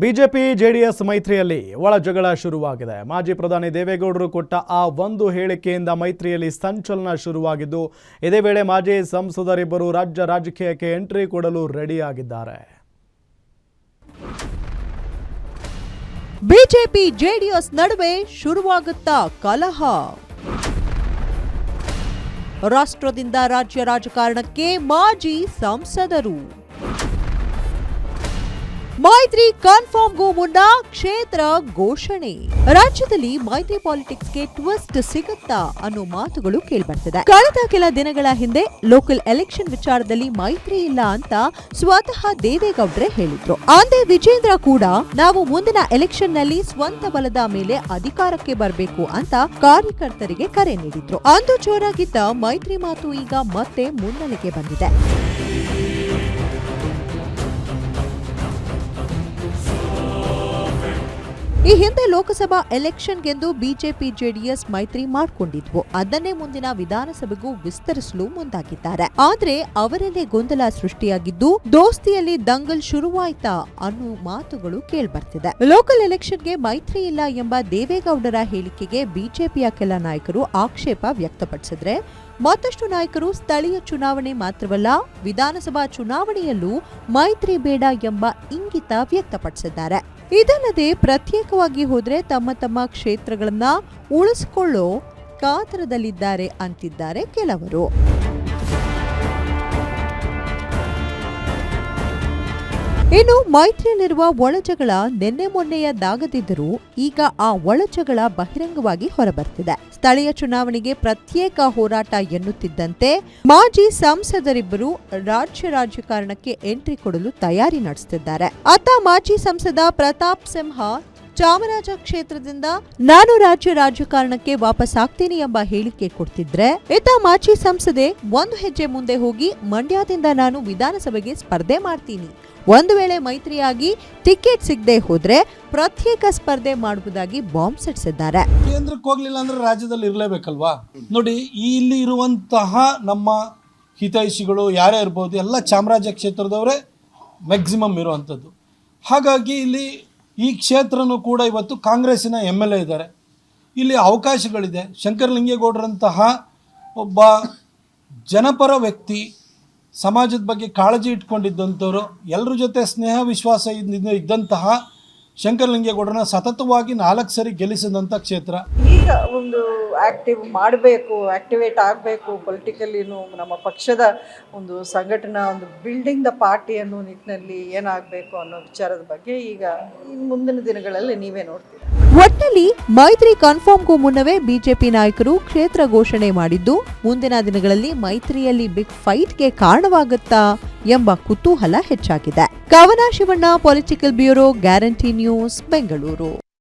BJP JDS ಮೈತ್ರಿಯಲ್ಲಿ ಒಳ ಜಗಳ ಶುರುವಾಗಿದೆ. ಮಾಜಿ ಪ್ರಧಾನಿ ದೇವೇಗೌಡರು ಕೊಟ್ಟ ಆ ಒಂದು ಹೇಳಿಕೆಯಿಂದ ಮೈತ್ರಿಯಲ್ಲಿ ಸಂಚಲನ ಶುರುವಾಗಿದ್ದು, ಇದೇ ವೇಳೆ ಮಾಜಿ ಸಂಸದರಿಬ್ಬರು ರಾಜ್ಯ ರಾಜಕೀಯಕ್ಕೆ ಎಂಟ್ರಿ ಕೊಡಲು ರೆಡಿಯಾಗಿದ್ದಾರೆ. ಬಿಜೆಪಿ ಜೆಡಿಎಸ್ ನಡುವೆ ಶುರುವಾಗುತ್ತಾ ಕಲಹ. ರಾಷ್ಟ್ರದಿಂದ ರಾಜ್ಯ ರಾಜಕಾರಣಕ್ಕೆ ಮಾಜಿ ಸಂಸದರು. ಮೈತ್ರಿ ಕನ್ಫರ್ಮ್ಗೂ ಮುನ್ನ ಕ್ಷೇತ್ರ ಘೋಷಣೆ. ರಾಜ್ಯದಲ್ಲಿ ಮೈತ್ರಿ ಪಾಲಿಟಿಕ್ಸ್ಗೆ ಟ್ವಿಸ್ಟ್ ಸಿಗುತ್ತಾ ಅನ್ನೋ ಮಾತುಗಳು ಕೇಳಿಬರ್ತಿದೆ. ಕಳೆದ ಕೆಲ ದಿನಗಳ ಹಿಂದೆ ಲೋಕಲ್ ಎಲೆಕ್ಷನ್ ವಿಚಾರದಲ್ಲಿ ಮೈತ್ರಿ ಇಲ್ಲ ಅಂತ ಸ್ವತಃ ದೇವೇಗೌಡ್ರೆ ಹೇಳಿದ್ರು. ಅಂದೇ ವಿಜೇಂದ್ರ ಕೂಡ ನಾವು ಮುಂದಿನ ಎಲೆಕ್ಷನ್ ನಲ್ಲಿ ಸ್ವಂತ ಬಲದ ಮೇಲೆ ಅಧಿಕಾರಕ್ಕೆ ಬರಬೇಕು ಅಂತ ಕಾರ್ಯಕರ್ತರಿಗೆ ಕರೆ ನೀಡಿದ್ರು. ಅಂದು ಜೋರಾಗಿದ್ದ ಮೈತ್ರಿ ಮಾತು ಈಗ ಮತ್ತೆ ಮುನ್ನೆಲೆಗೆ ಬಂದಿದೆ. ಈ ಹಿಂದೆ ಲೋಕಸಭಾ ಎಲೆಕ್ಷನ್ಗೆಂದು ಬಿಜೆಪಿ ಜೆಡಿಎಸ್ ಮೈತ್ರಿ ಮಾಡಿಕೊಂಡಿದ್ವು. ಅದನ್ನೇ ಮುಂದಿನ ವಿಧಾನಸಭೆಗೂ ವಿಸ್ತರಿಸಲು ಮುಂದಾಗಿದ್ದಾರೆ. ಆದ್ರೆ ಅವರಲ್ಲೇ ಗೊಂದಲ ಸೃಷ್ಟಿಯಾಗಿದ್ದು, ದೋಸ್ತಿಯಲ್ಲಿ ದಂಗಲ್ ಶುರುವಾಯ್ತಾ ಅನ್ನೋ ಮಾತುಗಳು ಕೇಳ್ಬರ್ತಿದೆ. ಲೋಕಲ್ ಎಲೆಕ್ಷನ್ಗೆ ಮೈತ್ರಿ ಇಲ್ಲ ಎಂಬ ದೇವೇಗೌಡರ ಹೇಳಿಕೆಗೆ ಬಿಜೆಪಿಯ ಕೆಲ ನಾಯಕರು ಆಕ್ಷೇಪ ವ್ಯಕ್ತಪಡಿಸಿದ್ರೆ, ಮತ್ತಷ್ಟು ನಾಯಕರು ಸ್ಥಳೀಯ ಚುನಾವಣೆ ಮಾತ್ರವಲ್ಲ, ವಿಧಾನಸಭಾ ಚುನಾವಣೆಯಲ್ಲೂ ಮೈತ್ರಿ ಬೇಡ ಎಂಬ ಇಂಗಿತ ವ್ಯಕ್ತಪಡಿಸಿದ್ದಾರೆ. ಇದಲ್ಲದೆ ಪ್ರತ್ಯೇಕವಾಗಿ ಹೋದ್ರೆ ತಮ್ಮ ತಮ್ಮ ಕ್ಷೇತ್ರಗಳನ್ನ ಉಳಿಸಿಕೊಳ್ಳೋ ಕಾತರದಲ್ಲಿದ್ದಾರೆ ಅಂತಿದ್ದಾರೆ ಕೆಲವರು. ಇನ್ನು ಮೈತ್ರಿಯಲ್ಲಿರುವ ಒಳಜಗಳ ನಿನ್ನೆ ಮೊನ್ನೆಯದಾಗದಿದ್ದರೂ ಈಗ ಆ ಒಳಜಗಳ ಬಹಿರಂಗವಾಗಿ ಹೊರಬರ್ತಿದೆ. ಸ್ಥಳೀಯ ಚುನಾವಣೆಗೆ ಪ್ರತ್ಯೇಕ ಹೋರಾಟ ಎನ್ನುತ್ತಿದ್ದಂತೆ ಮಾಜಿ ಸಂಸದರಿಬ್ಬರು ರಾಜ್ಯ ರಾಜಕಾರಣಕ್ಕೆ ಎಂಟ್ರಿ ಕೊಡಲು ತಯಾರಿ ನಡೆಸುತ್ತಿದ್ದಾರೆ. ಅತ್ತ ಮಾಜಿ ಸಂಸದ ಪ್ರತಾಪ್ ಸಿಂಹ ಚಾಮರಾಜ ಕ್ಷೇತ್ರದಿಂದ ನಾನು ರಾಜ್ಯ ರಾಜಕಾರಣಕ್ಕೆ ವಾಪಸ್ ಆಗ್ತೀನಿ ಎಂಬ ಹೇಳಿಕೆ ಕೊಡ್ತಿದ್ರೆ, ಇತ್ತ ಮಾಜಿ ಸಂಸದೆ ಒಂದು ಹೆಜ್ಜೆ ಮುಂದೆ ಹೋಗಿ ಮಂಡ್ಯದಿಂದ ನಾನು ವಿಧಾನಸಭೆಗೆ ಸ್ಪರ್ಧೆ ಮಾಡ್ತೀನಿ, ಒಂದು ವೇಳೆ ಮೈತ್ರಿಯಾಗಿ ಟಿಕೆಟ್ ಸಿಗದೆ ಹೋದ್ರೆ ಪ್ರತ್ಯೇಕ ಸ್ಪರ್ಧೆ ಮಾಡುವುದಾಗಿ ಬಾಂಬ್ ಸಿಡಿಸಿದ್ದಾರೆ. ಕೇಂದ್ರಕ್ಕೆ ಹೋಗ್ಲಿಲ್ಲ ಅಂದ್ರೆ ರಾಜ್ಯದಲ್ಲಿ ಇರಲೇಬೇಕಲ್ವಾ? ನೋಡಿ, ಇಲ್ಲಿ ಇರುವಂತಹ ನಮ್ಮ ಹಿತೈಷಿಗಳು ಯಾರೇ ಇರ್ಬೋದು, ಎಲ್ಲ ಚಾಮರಾಜ ಕ್ಷೇತ್ರದವರೇ ಮ್ಯಾಕ್ಸಿಮಮ್ ಇರುವಂಥದ್ದು. ಹಾಗಾಗಿ ಇಲ್ಲಿ ಈ ಕ್ಷೇತ್ರನೂ ಕೂಡ ಇವತ್ತು ಕಾಂಗ್ರೆಸ್ಸಿನ MLA ಇದ್ದಾರೆ. ಇಲ್ಲಿ ಅವಕಾಶಗಳಿದೆ. ಶಂಕರಲಿಂಗೇಗೌಡರಂತಹ ಒಬ್ಬ ಜನಪರ ವ್ಯಕ್ತಿ, ಸಮಾಜದ ಬಗ್ಗೆ ಕಾಳಜಿ ಇಟ್ಕೊಂಡಿದ್ದಂಥವ್ರು, ಎಲ್ಲರ ಜೊತೆ ಸ್ನೇಹ ವಿಶ್ವಾಸ ಇದ್ದಂತಹ ಶಂಕರಲಿಂಗೇಗೌಡರನ್ನ ಸತತವಾಗಿ 4 ಸರಿ ಗೆಲ್ಲಿಸಿದಂಥ ಕ್ಷೇತ್ರ. ಈಗ ಒಂದು ಆಕ್ಟಿವೇಟ್ ಆಗಬೇಕು ಪೊಲಿಟಿಕಲಿನೂ, ನಮ್ಮ ಪಕ್ಷದ ಒಂದು ಸಂಘಟನಾ ಒಂದು ಬಿಲ್ಡಿಂಗ್ ದ ಪಾರ್ಟಿ ಅನ್ನೋ ನಿಟ್ಟಿನಲ್ಲಿ ಏನಾಗಬೇಕು ಅನ್ನೋ ವಿಚಾರದ ಬಗ್ಗೆ ಈಗ ಮುಂದಿನ ದಿನಗಳಲ್ಲಿ ನೀವೇ ನೋಡ್ತೀರಾ. ಒಟ್ಟಿನಲ್ಲಿ ಮೈತ್ರಿ ಕನ್ಫರ್ಮ್ಗೂ ಮುನ್ನವೇ ಬಿಜೆಪಿ ನಾಯಕರು ಕ್ಷೇತ್ರ ಘೋಷಣೆ ಮಾಡಿದ್ದು, ಮುಂದಿನ ದಿನಗಳಲ್ಲಿ ಮೈತ್ರಿಯಲ್ಲಿ ಬಿಗ್ ಫೈಟ್ಗೆ ಕಾರಣವಾಗುತ್ತಾ ಎಂಬ ಕುತೂಹಲ ಹೆಚ್ಚಾಗಿದೆ. ಕವನ Shivanna, political bureau, guarantee news, Bengaluru.